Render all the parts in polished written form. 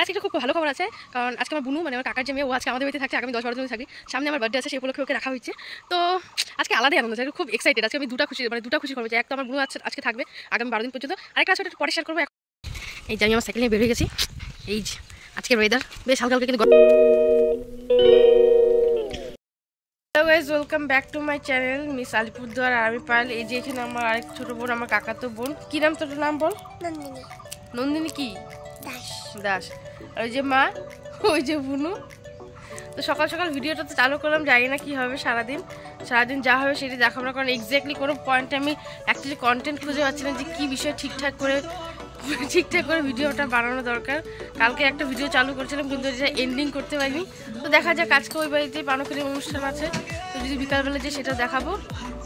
আজকে একটা খুব ভালো খবর আছে, কারণ আজকে আমার বুনু মানে আমার কাকার যে মেয়ে ও আজকে আমাদের বাড়িতে থাকছে আগামী 10-12 দিন থাকবে। সামনে আমার বার্থডে আছে, সেই উপলক্ষে ওকে রাখা হয়েছে। তো আজকে আলাদাই আনন্দ আছে, খুব এক্সাইটেড। আজকে আমি দুটা খুশি করবো যে এক তো আমার বুনু আজকে থাকবে আগামী 12 দিন পর্যন্ত, আরেকটা আছে ওটা পরে শেয়ার করবো। এই যে আমি আমার সাইকেল নিয়ে বের হয়ে গেছি। এই যে আজকের ওয়েদার বেশ হালকা হালকা কিন্তু। Hello guys, welcome back to my channel miss Alipurduar আর আমি পায়েল। এই যে এখানে আমার আরেক ছোট বোন, আমার কাকাতো বোন। কি নাম তোর? নাম বল। নন্দিনী। নন্দিনী কি দাস। দাস। আর ওই যে মা, ওই যে বুনু। তো সকাল সকাল ভিডিওটা তো চালু করলাম, জানি না কী হবে সারাদিন যা হবে সেটি দেখাবো না, কারণ এক্স্যাক্টলি কোনো পয়েন্টে আমি অ্যাকচুয়ালি কন্টেন্ট খুঁজে পাচ্ছি না যে কী বিষয় ঠিকঠাক করে ভিডিওটা বানানো দরকার। কালকে একটা ভিডিও চালু করেছিলাম কিন্তু এটা এন্ডিং করতে পারিনি। তো দেখা যাক, আজকে ওই বাড়িতে পানকির অনুষ্ঠান আছে, তো যদি বিকালবেলা যে সেটা দেখাবো।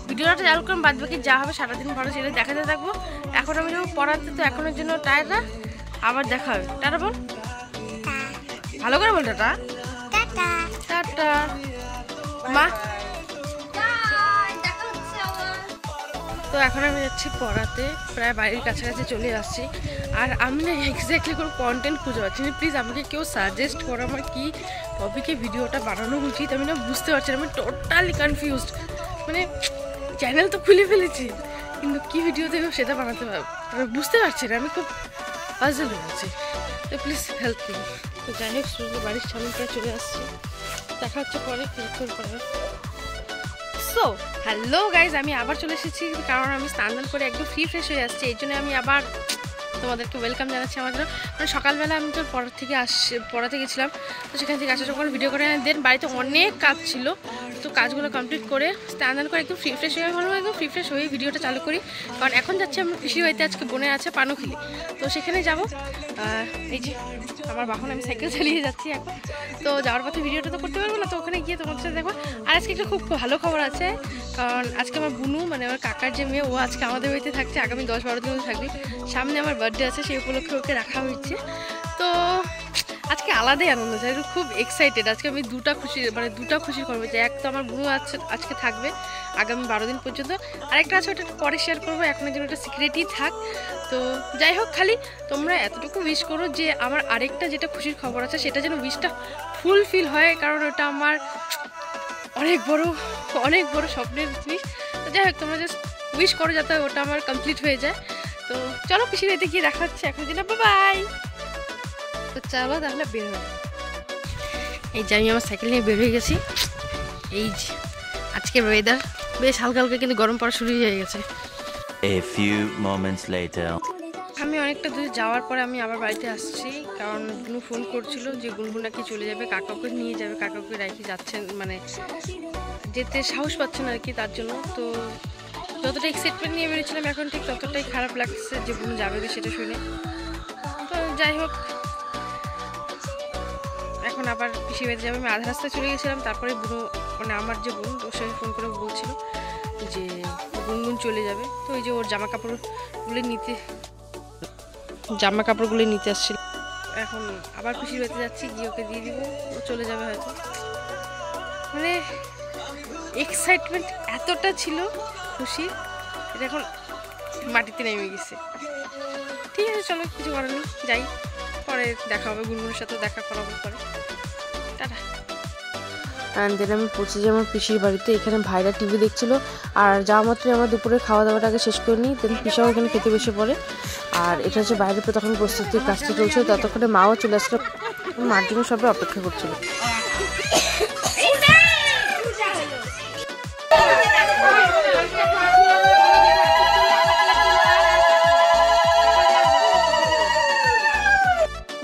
ভিডিওটা চালু করলাম, বাদ বাকি যা হবে সারাদিন ভালো সেটা দেখাতে থাকবো। এখন আমি যাবো পড়াতে, তো এখনের জন্য টায়ার না, আবার দেখা হবে। টাটা বল, ভালো করে বল। টাটা টাটা মা। তো এখন আমি যাচ্ছি পড়াতে, প্রায় বাড়ির কাছাকাছি চলে আসছি। আর আমি না এক্স্যাক্টলি কোনো কন্টেন্ট খুঁজে পাচ্ছি না। প্লিজ আমাকে কেউ সাজেস্ট করো আমার কি টপিকে ভিডিওটা বানানো উচিত। আমি না বুঝতে পারছি না, আমি টোটালি কনফিউজড। মানে চ্যানেল তো খুলে ফেলেছি, কিন্তু কী ভিডিও দেবো সেটা বানাতে পারবো বুঝতে পারছি না, আমি খুব পাজল হয়ে আছি। তো প্লিজ হেল্প মি। তো যাই হোক, শুরু বাড়ির সামনে প্রায় চলে আসছি, দেখা হচ্ছে পরে কিছুক্ষণ পরে। সো হ্যালো গাইজ, আমি আবার চলে এসেছি, কারণ আমি স্নান করে একদম ফ্রেশ হয়ে আসছি। এই জন্য আমি আবার তোমাদেরকে ওয়েলকাম জানাচ্ছি আমার জন্য। মানে সকালবেলা আমি তো পড়াতে গেছিলাম, তো সেখান থেকে আসার সময় ভিডিও করে দেন বাড়িতে অনেক কাজ ছিল, তো কাজগুলো কমপ্লিট করে স্নান করে একদম ফ্রেশ হয়ে ভালো, একদম ফ্রেশ হয়ে ভিডিওটা চালু করি। কারণ এখন যাচ্ছি আমার পিসির বাড়িতে, আজকে বোনের আছে পানকিলি, তো সেখানে যাব। এই যে আমার বাহন, আমি সাইকেল চালিয়ে যাচ্ছি এখন। তো যাওয়ার পথে ভিডিওটা তো করতে পারবো না, তো ওখানে গিয়ে তোমাদের সাথে দেখবো। আর আজকে একটা খুব ভালো খবর আছে, কারণ আজকে আমার বুনু মানে আমার কাকার যে মেয়ে ও আজকে আমাদের বাড়িতে থাকছে আগামী 10-12 দিন থাকবে। সামনে আমার বার্থডে আছে, সেই উপলক্ষে ওকে রাখা হয়েছে। তো আজকে আলাদাই আনন্দ আছে, খুব এক্সাইটেড। আজকে আমি দুটা খুশি করবো যে এক তো আমার বুনু আজকে থাকবে আগামী 12 দিন পর্যন্ত, আরেকটা আছে ওটা পরে শেয়ার করবো, এখনের জন্য ওটা সিক্রেটই থাক। তো যাই হোক, খালি তোমরা এতটুকু উইশ করো যে আমার আরেকটা যেটা খুশির খবর আছে সেটা যেন উইশটা ফুলফিল হয়, কারণ ওটা আমার অনেক বড় স্বপ্নের জিনিস। তো যাই হোক, তোমরা জাস্ট উইশ করো যাতে ওটা আমার কমপ্লিট হয়ে যায়। তো চলো পিসির বাড়িতে গিয়ে দেখা হচ্ছে এখন দিন, বাই। তো চলো তাহলে বের হয়ে। এই যে আমি আমার সাইকেল নিয়ে বের হয়ে গেছি। এই যে আজকের ওয়েদার বেশ হালকা হালকা কিন্তু গরম পড়া শুরু হয়ে গেছে। A few moments later. আমি অনেকটা দূরে যাওয়ার পরে আমি আবার বাড়িতে আসছি, কারণ গুনু ফোন করছিল যে গুনগুন নাকি চলে যাবে, কাকাকে নিয়ে যাবে, কাকাকে রেখে যাচ্ছেন, মানে যেতে সাহস পাচ্ছে না আর কি, তার জন্য। তো যতটা এক্সাইটমেন্ট নিয়ে বেরিয়েছিলাম এখন ঠিক ততটাই খারাপ লাগছে যে বুনু যাবে সেটা শুনে। তো যাই হোক, এখন আবার পিসির বাড়িতে যাবে। আমি আধা রাস্তায় চলে গেছিলাম, তারপরে বুনু মানে আমার যে বোন ওর সঙ্গে ফোন করে বলছিল যে গুনগুন চলে যাবে। তো ওই যে ওর জামা কাপড়গুলো নিতে আসছিল। এখন আবার পিসির বাড়িতে যাচ্ছি, গিয়ে ওকে দিয়ে দিব, ও চলে যাবে হয়তো। মানে এক্সাইটমেন্ট এতটা ছিল খুশি, এটা এখন মাটিতে নেমে গেছে। ঠিক আছে, চলো কিছু করার নেই, যাই, পরে দেখা হবে, গুনগুনের সাথে দেখা করাবো পরে। টাটা। অ্যান্ড দেন আমি পৌঁছে যাই আমার পিসির বাড়িতে। এখানে ভাইরা টিভি দেখছিল, আর যাওয়া মাত্রই আমার দুপুরে খাওয়া দাওয়াটাকে শেষ করে নিই, দেন পিসাও ওখানে খেতে বসে পড়ে। আর এটা হচ্ছে বাইরে তখন প্রস্তুতির কাজটা চলছে, ততক্ষণে মাও চলে আসলো, মার জন্য সবাই অপেক্ষা করছিল।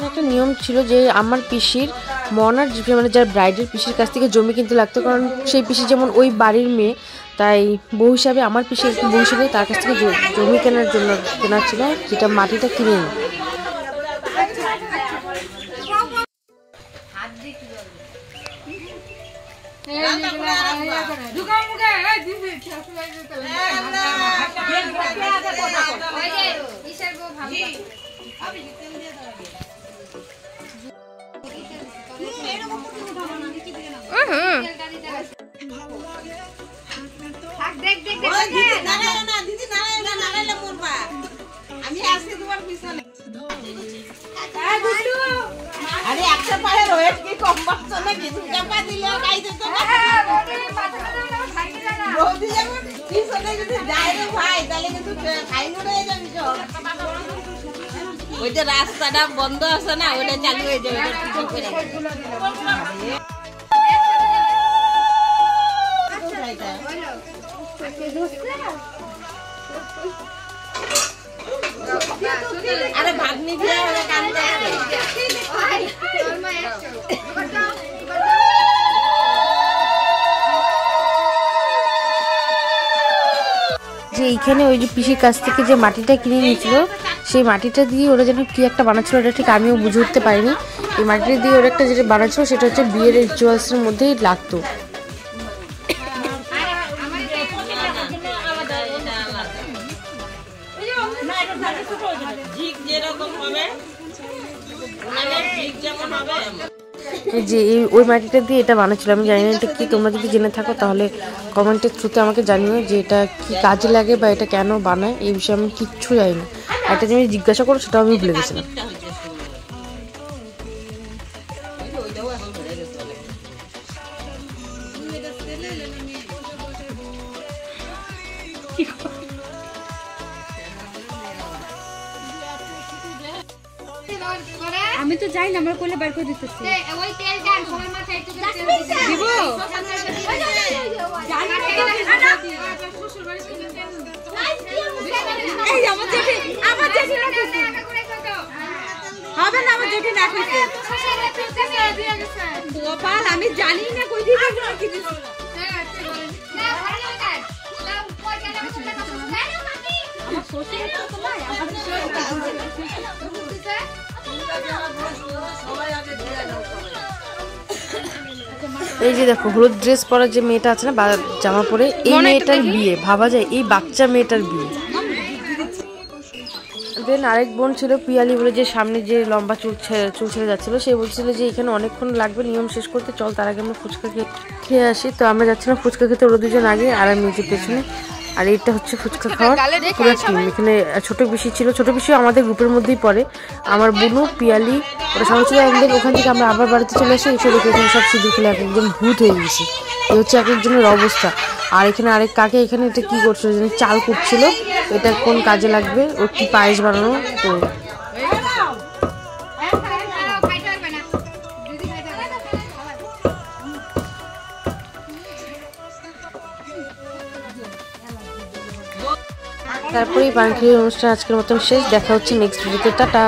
একটা নিয়ম ছিল যে আমার পিসির মনার মানে যার ব্রাইডের পিসির কাছ থেকে জমি কিনতে লাগতো, কারণ সেই পিসি যেমন ওই বাড়ির মেয়ে, তাই বউ হিসাবে আমার পিসি একটু বউ হিসাবে তার কাছ থেকে জমি কেনার জন্য কেনা ছিল, যেটা মাটিটা কিনে নিই। আমি আজকে তোমার পিছনে নাকি চাপা দিলে খাইতে তো বৌদি যেমন পিছনে যদি যায় রে ভাই তাহলে কিন্তু খাইনো রয়ে যাবি সব। ওই যে রাস্তাটা বন্ধ আছে না ওটা চালু হয়ে যাবে কিছু করে আরে ভাগ্নি দিয়ে ওরা কান্দতে আছে যে এইখানে ওই যে পিসির কাছ থেকে যে মাটিটা কিনে নিয়েছিল সেই মাটিটা দিয়ে ওরা যেন কি একটা বানাচ্ছিল ওটা ঠিক আমিও বুঝে উঠতে পারিনি। এই মাটিটা দিয়ে ওরা একটা যেটা বানাচ্ছিল সেটা হচ্ছে বিয়ের রিচুয়ালসের মধ্যেই লাগতো। যে ওই মাটিটা দিয়ে এটা বানাচ্ছিল আমি জানি না এটা কি, তোমরা যদি জেনে থাকো তাহলে কমেন্টের থ্রুতে আমাকে জানিও যে এটা কি কাজে লাগে বা এটা কেন বানায়, এই বিষয়ে আমি কিচ্ছু জানি না। একটা জিনিস জিজ্ঞাসা করো সেটাও আমি ভুলে গেছিলাম। আমি তো যাই না, আমরা কোলে বাইর করে দিতেছি। ওই তেল দেন সবার মাথায় একটু তেল দিব। এই আমার জেঠি না কইছে হবে না, আমার জেঠি না কইছে গোপাল আমি জানি না কই দিবে কি দিছে না ঘরে লোকাল না কই কেন কথা না মামি আমার শ্বশুর তো নাই আমার এই যে দেখো হলুদ ড্রেস পরা যে মেয়েটা আছে না জামা পরে, এই মেয়েটার বিয়ে, ভাবা যায় এই বাচ্চা মেয়েটার বিয়ে। দেন আরেক বোন ছিল পিয়ালি বলে, যে সামনে যে লম্বা চুল ছেড়ে যাচ্ছিল, সে বলছিল যে এখানে অনেকক্ষণ লাগবে নিয়ম শেষ করতে, চল তার আগে আমরা ফুচকা খেয়ে আসি। তো আমরা যাচ্ছিলাম ফুচকা খেতে, ওরা দুজন আগে আর আমি যে পেছনে। আর এটা হচ্ছে ফুচকা খাওয়ার পুরো টিম। এখানে ছোট পিসি ছিল, ছোট পিসিও আমাদের গ্রুপের মধ্যেই পড়ে, আমার বুনু পিয়ালি ওরা সবাই ছিল। একদিন ওখান থেকে আমরা আবার বাড়িতে চলে আসি, এসে দেখে এখানে সব সিঁদুর খেলে একদম ভূত হয়ে গেছে। এই হচ্ছে এক একজনের অবস্থা। আর এখানে আরেক কাকে এখানে এটা কি করছিল যেন চাল কুটছিল, এটা কোন কাজে লাগবে, ওর কি পায়েস বানানো। তো তারপরে এই পান খাওয়ার অনুষ্ঠান আজকের মতন শেষ। দেখা হচ্ছে নেক্সট ভিডিওতে, টাটা।